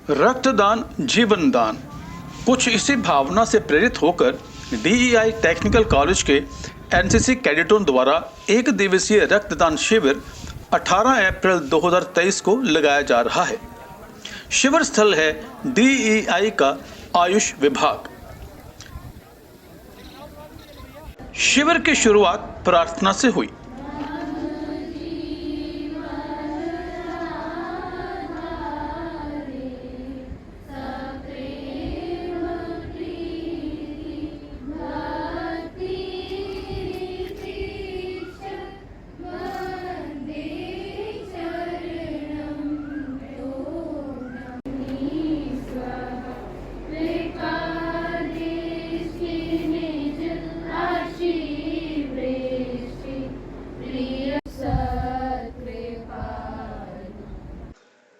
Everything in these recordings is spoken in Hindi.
रक्तदान जीवन दान, कुछ इसी भावना से प्रेरित होकर डीईआई टेक्निकल कॉलेज के एनसीसी कैडेटों द्वारा एक दिवसीय रक्तदान शिविर 18 अप्रैल 2023 को लगाया जा रहा है। शिविर स्थल है डीईआई का आयुष विभाग। शिविर की शुरुआत प्रार्थना से हुई।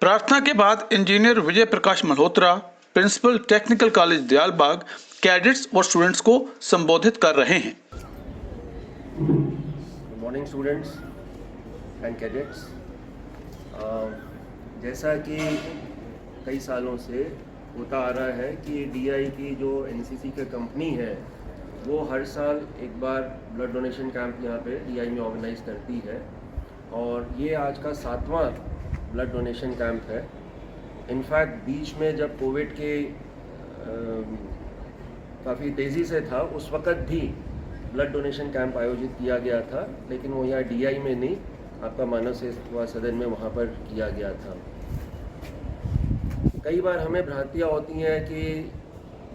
प्रार्थना के बाद engineer Vijay Prakash Malhotra, principal technical college Dayalbagh, cadets और स्टूडेंट्स को संबोधित कर रहे हैं। Good morning students and cadets. जैसा कि कई सालों से होता आ रहा है कि डीआई की जो एनसीसी की कंपनी है वो हर साल एक बार ब्लड डोनेशन कैंप यहाँ पे डीआई में ऑर्गेनाइज करती है और ये आज का 7वां ब्लड डोनेशन कैंप है। इनफैक्ट बीच में जब कोविड के काफ़ी तेज़ी से था उस वक़्त भी ब्लड डोनेशन कैंप आयोजित किया गया था, लेकिन वो यहाँ डीआई में नहीं, आपका मानव सेवा सदन में वहाँ पर किया गया था। कई बार हमें भ्रांतियाँ होती हैं कि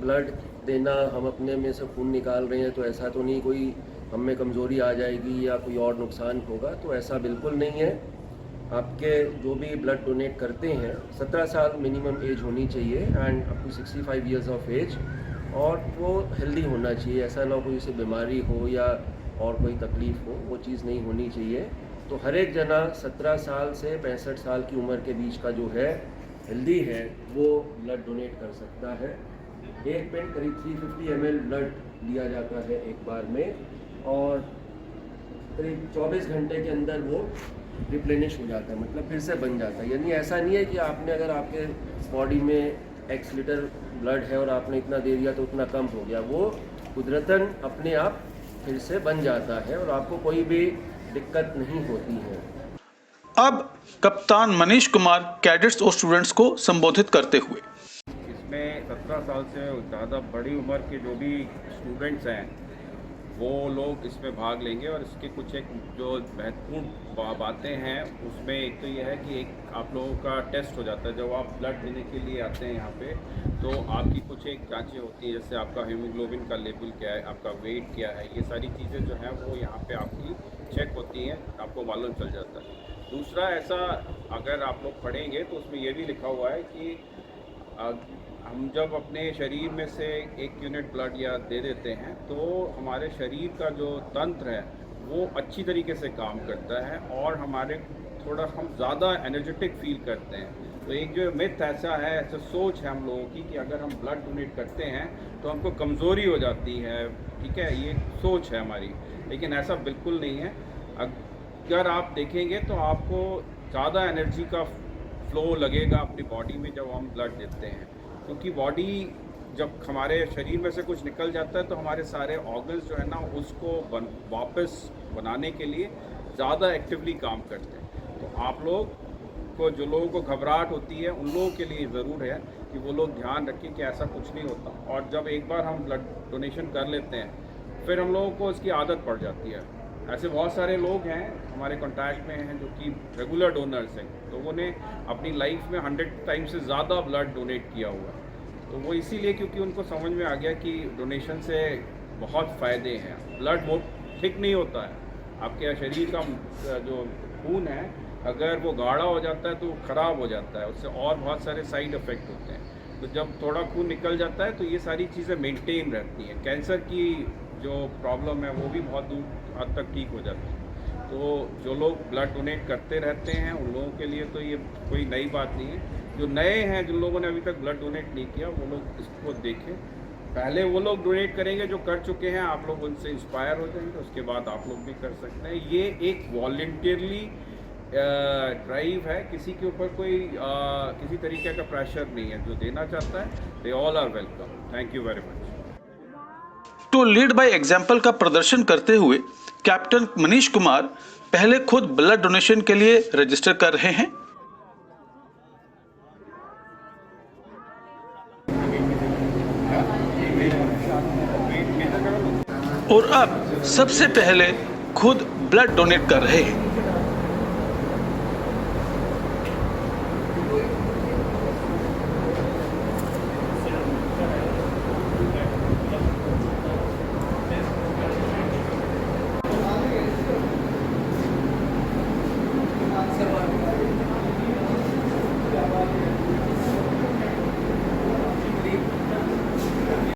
ब्लड देना, हम अपने में से खून निकाल रहे हैं तो ऐसा तो नहीं कोई हम में कमज़ोरी आ जाएगी या कोई और नुकसान होगा, तो ऐसा बिल्कुल नहीं है। आपके जो भी ब्लड डोनेट करते हैं 17 साल मिनिमम एज होनी चाहिए and up to 65 years of age, और वो हेल्दी होना चाहिए। ऐसा ना कोई उसे बीमारी हो या और कोई तकलीफ़ हो, वो चीज़ नहीं होनी चाहिए। तो हर एक जना 17 साल से 65 साल की उम्र के बीच का जो है हेल्दी है वो ब्लड डोनेट कर सकता है। एक पेन करीब 350 ml ब्लड लिया जाता है एक बार में और करीब 24 घंटे के अंदर वो रिप्लेनिश हो जाता है, मतलब फिर से बन जाता है। यानी ऐसा नहीं है कि आपने अगर आपके बॉडी में x लीटर ब्लड है और आपने इतना दे दिया तो उतना कम हो गया, वो कुदरतन अपने आप फिर से बन जाता है और आपको कोई भी दिक्कत नहीं होती है। अब कप्तान मनीष कुमार कैडेट्स और स्टूडेंट्स को संबोधित करते हुए, इसमें 17 साल से ज़्यादा बड़ी उम्र के जो भी स्टूडेंट्स हैं वो लोग इसमें भाग लेंगे और इसके कुछ एक जो महत्वपूर्ण बातें हैं उसमें एक तो ये है कि एक आप लोगों का टेस्ट हो जाता है। जब आप ब्लड देने के लिए आते हैं यहाँ पे तो आपकी कुछ एक जांचें होती हैं, जैसे आपका हीमोग्लोबिन का लेवल क्या है, आपका वेट क्या है, ये सारी चीज़ें जो हैं वो यहाँ पे आपकी चेक होती हैं, आपको मालूम चल जाता है। दूसरा, ऐसा अगर आप लोग पढ़ेंगे तो उसमें ये भी लिखा हुआ है कि हम जब अपने शरीर में से 1 यूनिट ब्लड या दे देते हैं तो हमारे शरीर का जो तंत्र है वो अच्छी तरीके से काम करता है और हमारे थोड़ा हम ज़्यादा एनर्जेटिक फील करते हैं। तो एक जो मिथ ऐसा है, ऐसा सोच है हम लोगों की कि अगर हम ब्लड डोनेट करते हैं तो हमको कमज़ोरी हो जाती है, ठीक है, ये सोच है हमारी, लेकिन ऐसा बिल्कुल नहीं है। अगर आप देखेंगे तो आपको ज़्यादा एनर्जी का फ्लो लगेगा अपनी बॉडी में जब हम ब्लड देते हैं, क्योंकि बॉडी जब हमारे शरीर में से कुछ निकल जाता है तो हमारे सारे ऑर्गन्स जो है ना उसको वापस बनाने के लिए ज़्यादा एक्टिवली काम करते हैं। तो आप लोग को, जो लोगों को घबराहट होती है, उन लोगों के लिए ज़रूर है कि वो लोग ध्यान रखें कि ऐसा कुछ नहीं होता। और जब एक बार हम ब्लड डोनेशन कर लेते हैं फिर हम लोगों को इसकी आदत पड़ जाती है। ऐसे बहुत सारे लोग हैं हमारे कॉन्टैक्ट में हैं जो कि रेगुलर डोनर्स हैं, तो उन्हें अपनी लाइफ में 100 टाइम से ज़्यादा ब्लड डोनेट किया हुआ है। तो वो इसीलिए क्योंकि उनको समझ में आ गया कि डोनेशन से बहुत फ़ायदे हैं। ब्लड वो ठीक नहीं होता है, आपके शरीर का जो खून है अगर वो गाढ़ा हो जाता है तो वो ख़राब हो जाता है, उससे और बहुत सारे साइड इफ़ेक्ट होते हैं। तो जब थोड़ा खून निकल जाता है तो ये सारी चीज़ें मेंटेन रहती हैं। कैंसर की जो प्रॉब्लम है वो भी बहुत दूर हद तक ठीक हो जाती है। तो जो लोग ब्लड डोनेट करते रहते हैं उन लोगों के लिए तो ये कोई नई बात नहीं है। जो नए हैं, जिन लोगों ने अभी तक ब्लड डोनेट नहीं किया, वो लोग इसको देखें। पहले वो लोग डोनेट करेंगे जो कर चुके हैं, आप लोग उनसे इंस्पायर हो जाएंगे, उसके बाद आप लोग भी कर सकते हैं। ये एक वॉलंटियरली ड्राइव है, किसी के ऊपर कोई किसी तरीके का प्रेशर नहीं है। जो देना चाहता है, they all are welcome. Thank you very much. तो लीड बाय एग्जाम्पल का प्रदर्शन करते हुए कैप्टन मनीष कुमार पहले खुद ब्लड डोनेशन के लिए रजिस्टर कर रहे हैं और अब सबसे पहले खुद ब्लड डोनेट कर रहे हैं।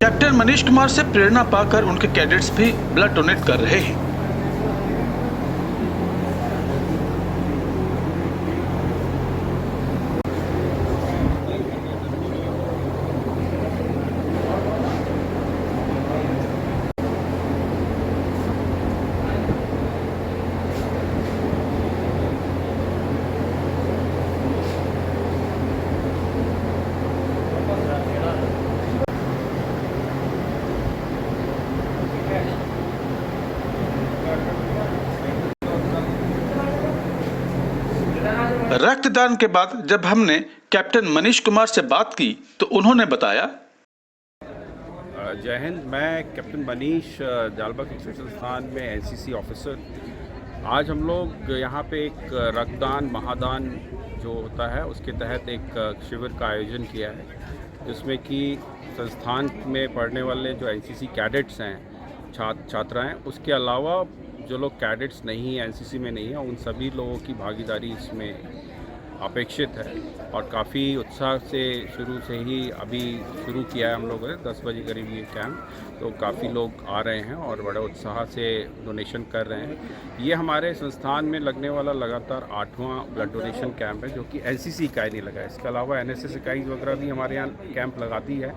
कैप्टन मनीष कुमार से प्रेरणा पाकर उनके कैडेट्स भी ब्लड डोनेट कर रहे हैं। रक्तदान के बाद जब हमने कैप्टन मनीष कुमार से बात की तो उन्होंने बताया, जय हिंद। मैं कैप्टन मनीष, जालबाग शिक्षण संस्थान में एनसीसी ऑफिसर। आज हम लोग यहाँ पे एक रक्तदान महादान जो होता है उसके तहत एक शिविर का आयोजन किया है, जिसमें कि संस्थान में पढ़ने वाले जो एनसीसी कैडेट्स हैं, छात्राएं, उसके अलावा जो लोग कैडेट्स नहीं हैं, एनसीसी में नहीं हैं, उन सभी लोगों की भागीदारी इसमें अपेक्षित है। और काफ़ी उत्साह से शुरू से ही अभी शुरू किया है हम लोगों ने 10 बजे करीब ये कैंप, तो काफ़ी लोग आ रहे हैं और बड़े उत्साह से डोनेशन कर रहे हैं। ये हमारे संस्थान में लगने वाला लगातार 8वां ब्लड डोनेशन कैंप है, जो कि एनसीसी इकाई नहीं लगा है। इसके अलावा एनएसएस इकाई वगैरह भी हमारे यहाँ कैंप लगाती है,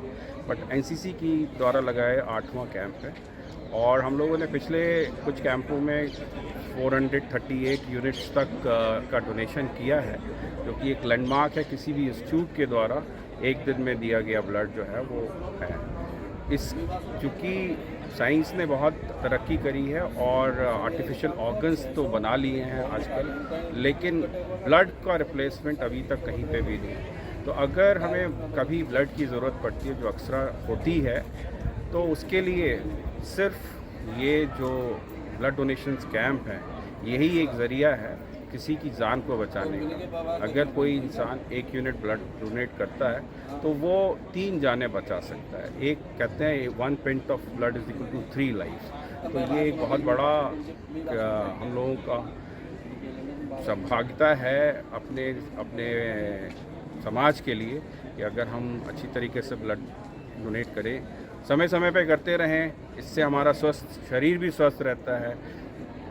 बट एनसीसी की द्वारा लगाया 8वां कैंप है। और हम लोगों ने पिछले कुछ कैंपों में 438 यूनिट्स तक का डोनेशन किया है, जो कि एक लैंडमार्क है। किसी भी इंस्टीट्यूट के द्वारा एक दिन में दिया गया ब्लड जो है वो है। चूँकि साइंस ने बहुत तरक्की करी है और आर्टिफिशियल ऑर्गन्स तो बना लिए हैं आजकल, लेकिन ब्लड का रिप्लेसमेंट अभी तक कहीं पे भी नहीं है। तो अगर हमें कभी ब्लड की ज़रूरत पड़ती है, जो अक्सर होती है, तो उसके लिए सिर्फ ये जो ब्लड डोनेशन कैंप है, यही एक ज़रिया है किसी की जान को बचाने का। अगर कोई इंसान 1 यूनिट ब्लड डोनेट करता है तो वो 3 जानें बचा सकता है। एक कहते हैं 1 pint of blood is equal to 3 life. तो ये एक बहुत बड़ा हम लोगों का सौभाग्यता है अपने समाज के लिए, कि अगर हम अच्छी तरीके से ब्लड डोनेट करें, समय समय पे करते रहें। इससे हमारा शरीर भी स्वस्थ रहता है,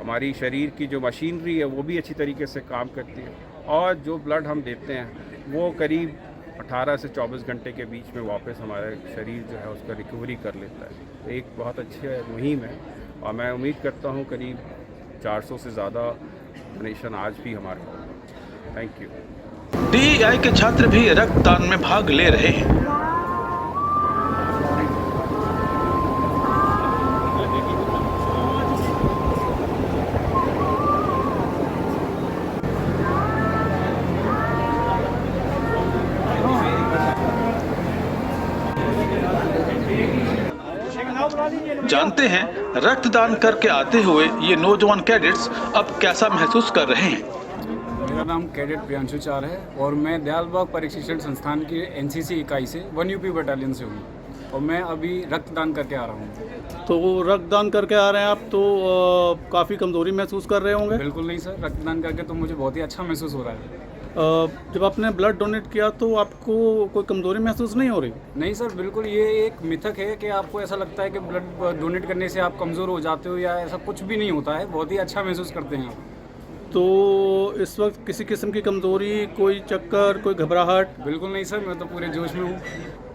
हमारी शरीर की जो मशीनरी है वो भी अच्छी तरीके से काम करती है, और जो ब्लड हम देते हैं वो करीब 18 से 24 घंटे के बीच में वापस हमारा शरीर जो है उसका रिकवरी कर लेता है। तो एक बहुत अच्छी मुहिम है, और मैं उम्मीद करता हूँ करीब 400 से ज़्यादा डोनेशन आज भी हमारे होगा। Thank you. डीईआई के छात्र भी रक्तदान में भाग ले रहे हैं। जानते हैं रक्तदान करके आते हुए ये नौजवान कैडेट्स अब कैसा महसूस कर रहे हैं। मेरा नाम कैडेट प्रियांशु चार है और मैं दयालबाग प्रशिक्षण संस्थान की एनसीसी इकाई से 1 यूपी बटालियन से हूँ, और मैं अभी रक्तदान करके आ रहा हूँ। तो रक्तदान करके आ रहे हैं आप, तो काफ़ी कमज़ोरी महसूस कर रहे होंगे? बिल्कुल नहीं सर, रक्तदान करके तो मुझे बहुत ही अच्छा महसूस हो रहा है। जब आपने ब्लड डोनेट किया तो आपको कोई कमज़ोरी महसूस नहीं हो रही? नहीं सर, बिल्कुल ये एक मिथक है कि आपको ऐसा लगता है कि ब्लड डोनेट करने से आप कमज़ोर हो जाते हो, या ऐसा कुछ भी नहीं होता है। बहुत ही अच्छा महसूस करते हैं आप। तो इस वक्त किसी किस्म की कमज़ोरी, कोई चक्कर, कोई घबराहट? बिल्कुल नहीं सर, मैं तो पूरे जोश में हूँ।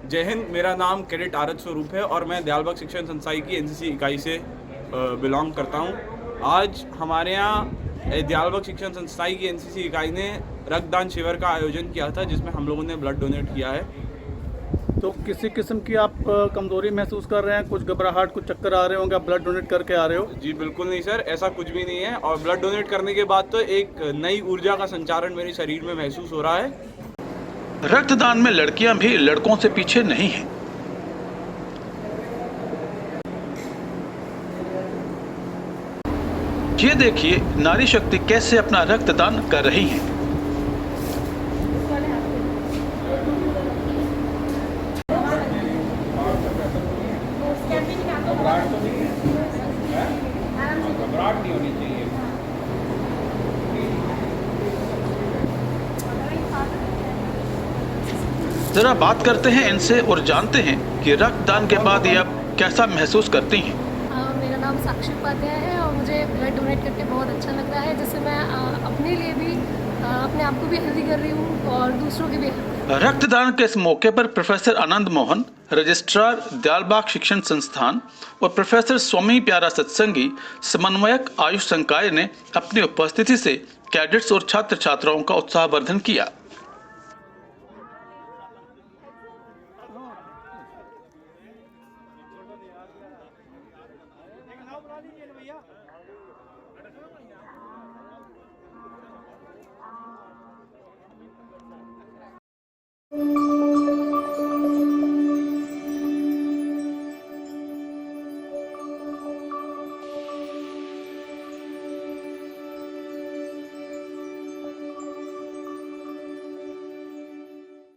जय हिंद। मेरा नाम कैडेट आरत स्वरूप है और मैं दयालबाग शिक्षण संस्थान की एनसीसी इकाई से बिलोंग करता हूँ। आज हमारे यहाँ दयालबाग शिक्षण संस्थाई की एनसीसी इकाई ने रक्तदान शिविर का आयोजन किया था, जिसमें हम लोगों ने ब्लड डोनेट किया है। तो किसी किस्म की आप कमज़ोरी महसूस कर रहे हैं, कुछ घबराहट, कुछ चक्कर आ रहे होंगे, आप ब्लड डोनेट करके आ रहे हो? जी बिल्कुल नहीं सर, ऐसा कुछ भी नहीं है। और ब्लड डोनेट करने के बाद तो एक नई ऊर्जा का संचारण मेरे शरीर में महसूस हो रहा है। रक्तदान में लड़कियां भी लड़कों से पीछे नहीं हैं। ये देखिए नारी शक्ति कैसे अपना रक्तदान कर रही है। घबराहट नहीं होनी चाहिए। जरा बात करते हैं इनसे और जानते हैं कि रक्तदान के बाद ये अब कैसा महसूस करती हैं। मेरा नाम साक्षी उपाध्याय है और मुझे ब्लड डोनेट करके बहुत अच्छा लग रहा है, जिससे मैं अपने लिए भी अपने आप को भी हेल्दी कर रही हूँ और दूसरों की भी हेल्प। रक्तदान के इस मौके पर प्रोफेसर आनंद मोहन, रजिस्ट्रार दयालबाग शिक्षण संस्थान और प्रोफेसर स्वामी प्यारा सत्संगी समन्वयक आयुष संकाय ने अपनी उपस्थिति से कैडेट्स और छात्र छात्राओं का उत्साहवर्धन किया।